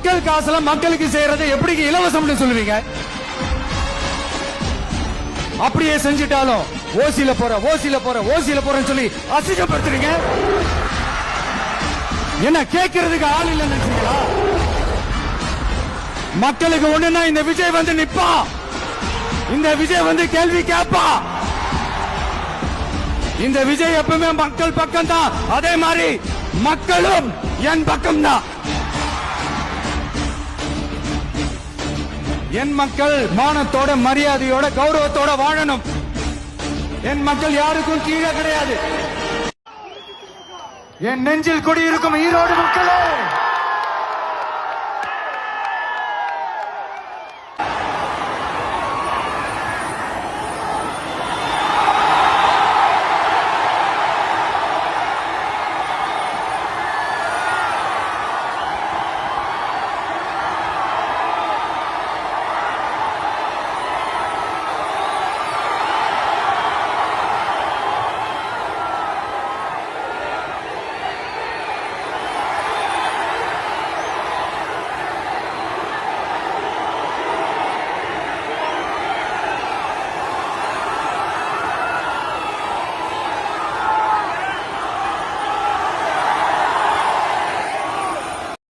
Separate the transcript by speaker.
Speaker 1: மக்கள் காசுல மக்களுக்கு செய்யறதை எப்படி இலவசம்னு சொல்லுவீங்க? அப்படியே செஞ்சுட்டாலும் ஓசியில போறேன்னு சொல்லி அசிங்கப்படுத்துறீங்க. என்ன கேட்கறதுக்கு ஆள் இல்லைன்னு நினைச்சீங்களா? மக்களுக்கு ஒண்ணுன்னா இந்த விஜய் வந்து நிப்பா, இந்த விஜய் வந்து கேள்வி கேட்பா. இந்த விஜய் எப்பவுமே மக்கள் பக்கம் தான், அதே மாதிரி மக்களும் என் பக்கம் தான். என் மக்கள் மானத்தோட மரியாதையோட கௌரவத்தோட வாழணும். என் மக்கள் யாருக்கும் கீழே கிடையாது. என் நெஞ்சில் குடியிருக்கும் ஈரோடு மக்களே,